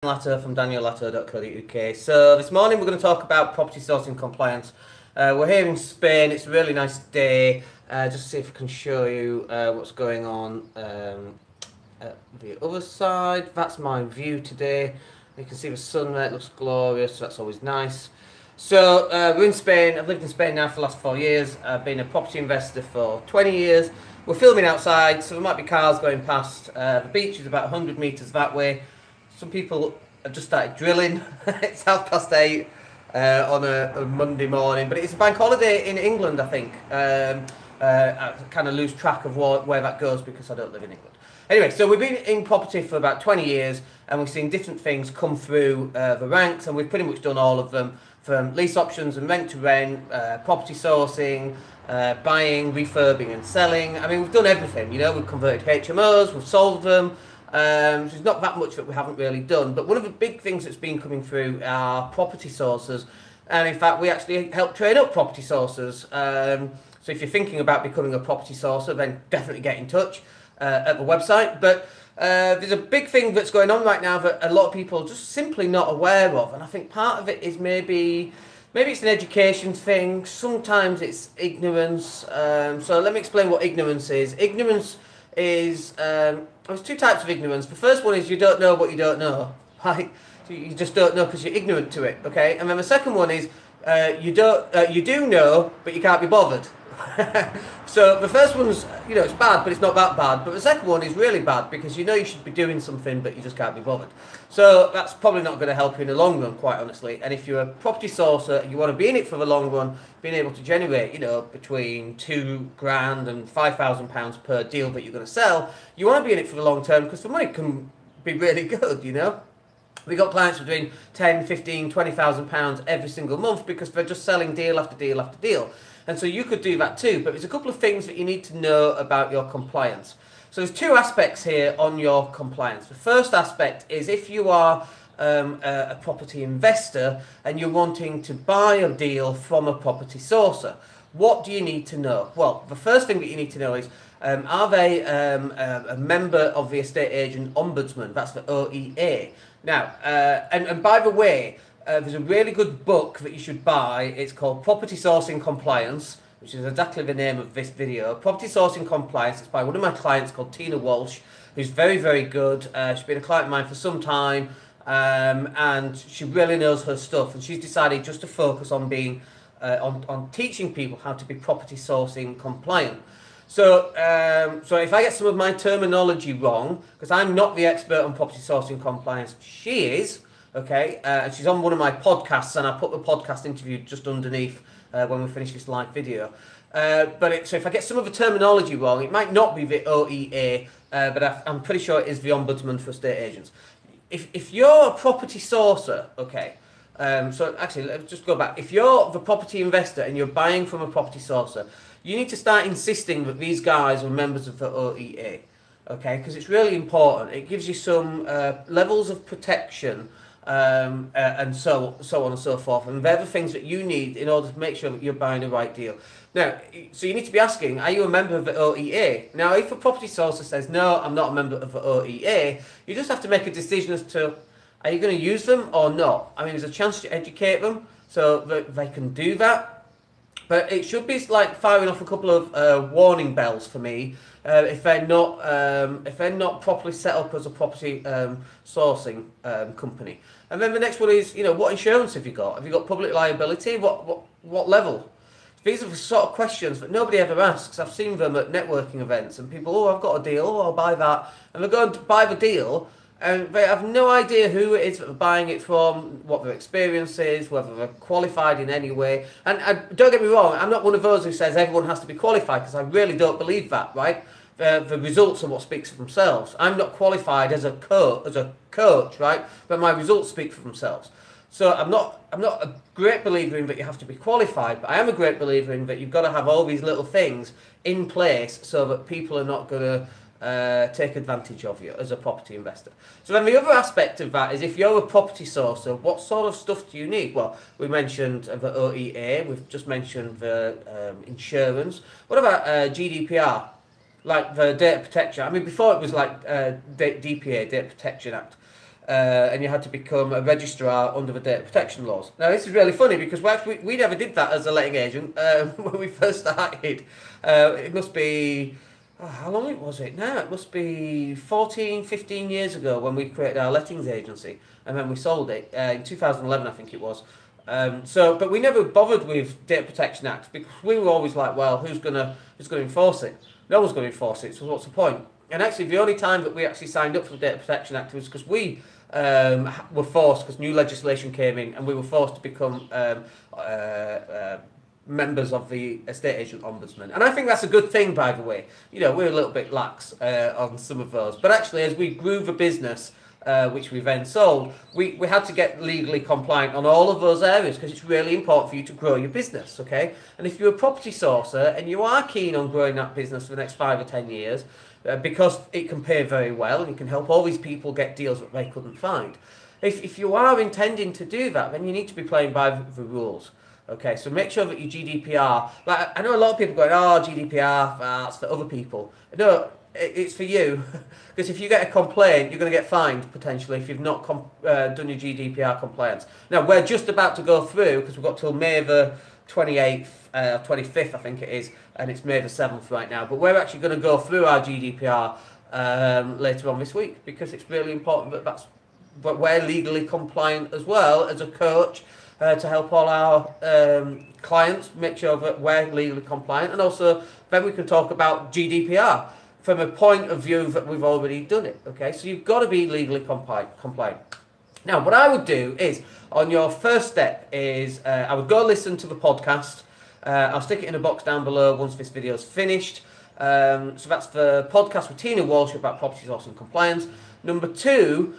Latto from daniellatto.co.uk. So this morning we're going to talk about property sourcing compliance. We're here in Spain. It's a really nice day. Just to see if I can show you what's going on at the other side. That's my view today. You can see the sun there. It looks glorious. So that's always nice. So we're in Spain. I've lived in Spain now for the last 4 years. I've been a property investor for 20 years. We're filming outside, so there might be cars going past. The beach is about 100 metres that way. Some people have just started drilling. It's 8:30 on a Monday morning, but it's a bank holiday in England, I think. I kind of lose track of where that goes because I don't live in England. Anyway, so we've been in property for about 20 years and we've seen different things come through the ranks, and we've pretty much done all of them, from lease options and rent to rent, property sourcing, buying, refurbing and selling. I mean, we've done everything, we've converted HMOs, we've sold them. There's not that much that we haven't really done, but one of the big things that's been coming through are property sources, and in fact we actually help train up property sources. So if you're thinking about becoming a property sourcer, then definitely get in touch at the website. But there's a big thing that's going on right now that a lot of people are just simply not aware of, and I think part of it is maybe it's an education thing, sometimes it's ignorance. So let me explain what ignorance is. Ignorance is there's two types of ignorance. The first one is you don't know what you don't know, right? So you just don't know because you're ignorant to it, okay? And then the second one is you do know, but you can't be bothered. So the first one's, it's bad, but it's not that bad. But the second one is really bad because you should be doing something, but you just can't be bothered. So that's probably not going to help you in the long run, quite honestly. And if you're a property sourcer and you want to be in it for the long run, being able to generate, between £2,000 and £5,000 per deal that you're going to sell, you want to be in it for the long term because the money can be really good, We got clients between £10,000, £15,000, £20,000 every single month because they're just selling deal after deal after deal. And so you could do that too, but there's a couple of things that you need to know about your compliance. So there's two aspects here on your compliance. The first aspect is if you are a property investor and you're wanting to buy a deal from a property sourcer, what do you need to know? Well, the first thing that you need to know is, are they a member of the estate agent ombudsman? That's the OEA. Now, and by the way, there's a really good book that you should buy. It's called Property Sourcing Compliance, which is exactly the name of this video. Property Sourcing Compliance. It's by one of my clients called Tina Walsh, who's very, very good. She's been a client of mine for some time, and she really knows her stuff. And she's decided just to focus on being on teaching people how to be property sourcing compliant. So if I get some of my terminology wrong, because I'm not the expert on property sourcing compliance, she is. Okay, and she's on one of my podcasts, and I put the podcast interview just underneath when we finish this live video. So if I get some of the terminology wrong, it might not be the OEA, but I'm pretty sure it is the Ombudsman for estate agents. If you're a property sourcer, okay, so actually let's just go back. If you're the property investor and you're buying from a property sourcer, you need to start insisting that these guys are members of the OEA, okay, because it's really important. It gives you some levels of protection. And so on and so forth, and they're the things that you need in order to make sure that you're buying the right deal. Now, so you need to be asking, are you a member of the OEA? Now, if a property sourcer says, no, I'm not a member of the OEA, you just have to make a decision as to, are you going to use them or not? I mean, there's a chance to educate them so that they can do that, but it should be like firing off a couple of warning bells for me if they're not properly set up as a property sourcing company. And then the next one is, what insurance have you got? Have you got public liability? What level? These are the sort of questions that nobody ever asks. I've seen them at networking events, and people, I've got a deal, I'll buy that, and they're going to buy the deal, and they have no idea who it is that they're buying it from, what their experience is, whether they're qualified in any way. And don't get me wrong, I'm not one of those who says everyone has to be qualified, because I really don't believe that, right? The results are what speaks for themselves. I'm not qualified as a coach, right? But my results speak for themselves. So I'm not a great believer in that you have to be qualified, but I am a great believer in that you've got to have all these little things in place so that people are not going to take advantage of you as a property investor. So then the other aspect of that is, if you're a property sourcer, what sort of stuff do you need? Well, we mentioned the OEA, we've just mentioned the insurance. What about GDPR? Like the data protection. I mean, before it was like DPA, Data Protection Act. and you had to become a registrar under the data protection laws. Now, this is really funny because we never did that as a letting agent when we first started. It must be, how long was it now? It must be 14, 15 years ago when we created our lettings agency, and then we sold it in 2011, I think it was. But we never bothered with Data Protection Act because we were always like, well, who's gonna enforce it? No one's going to enforce it, so what's the point? And actually, the only time that we actually signed up for the Data Protection Act was because we were forced, because new legislation came in, and we were forced to become members of the estate agent ombudsman. And I think that's a good thing, by the way. You know, we're a little bit lax on some of those. But actually, as we grew the business, which we then sold, we had to get legally compliant on all of those areas because it's really important for you to grow your business, okay? And if you're a property sourcer and you are keen on growing that business for the next 5 or 10 years, because it can pay very well and you can help all these people get deals that they couldn't find. If you are intending to do that, then you need to be playing by the rules. Okay, so make sure that your GDPR, like I know a lot of people going, oh, GDPR, that's for other people. No, it's for you, because if you get a complaint, you're going to get fined potentially if you've not done your GDPR compliance. Now, we're just about to go through, because we've got till May the 28th, 25th, I think it is, and it's May the 7th right now, but we're actually going to go through our GDPR later on this week, because it's really important but we're legally compliant as well as a coach to help all our clients make sure that we're legally compliant, and also then we can talk about GDPR from a point of view that we've already done it, okay? So you've got to be legally compliant. Now, what I would do is, on your first step is, I would go listen to the podcast. I'll stick it in a box down below once this video is finished. So that's the podcast with Tina Walsh about property sourcing compliance. Number 2,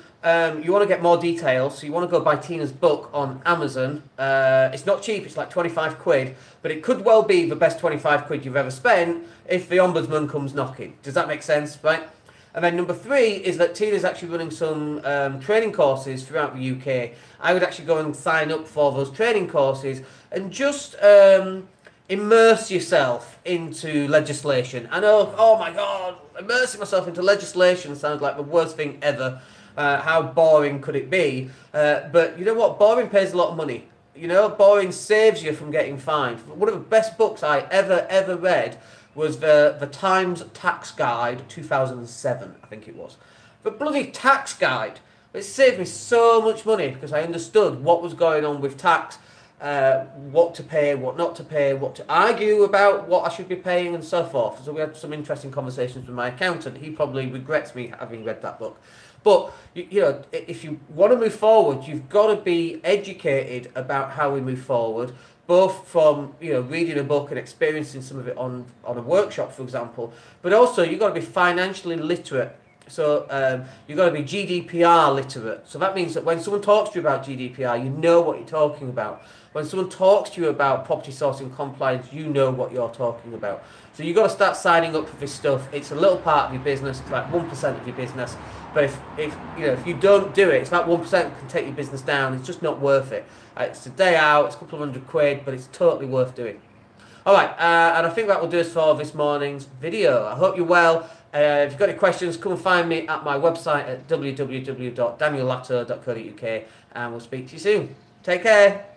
you want to get more details, so you want to go buy Tina's book on Amazon. It's not cheap, it's like 25 quid, but it could well be the best 25 quid you've ever spent if the ombudsman comes knocking. Does that make sense, right? And then number 3 is that Tina's actually running some training courses throughout the UK. I would actually go and sign up for those training courses and just immerse yourself into legislation. I know, oh my God, immersing myself into legislation sounds like the worst thing ever. How boring could it be? But you know what? Boring pays a lot of money. You know, boring saves you from getting fined. One of the best books I ever read was the Times Tax Guide 2007, I think it was. The bloody tax guide. It saved me so much money because I understood what was going on with tax, what to pay, what not to pay, what to argue about, what I should be paying, and so forth. So we had some interesting conversations with my accountant. He probably regrets me having read that book. But, you know, if you want to move forward, you've got to be educated about how we move forward, both from, you know, reading a book and experiencing some of it on a workshop, for example, but also you've got to be financially literate. So you've got to be GDPR literate. So that means that when someone talks to you about GDPR, you know what you're talking about. When someone talks to you about property sourcing compliance, you know what you're talking about. So you've got to start signing up for this stuff. It's a little part of your business. It's like 1% of your business. But if you don't do it, it's like 1% can take your business down. It's just not worth it. It's a day out. It's a couple of £100, but it's totally worth doing. All right, and I think that will do us for this morning's video. I hope you're well. If you've got any questions, come and find me at my website at www.daniellatto.co.uk, and we'll speak to you soon. Take care.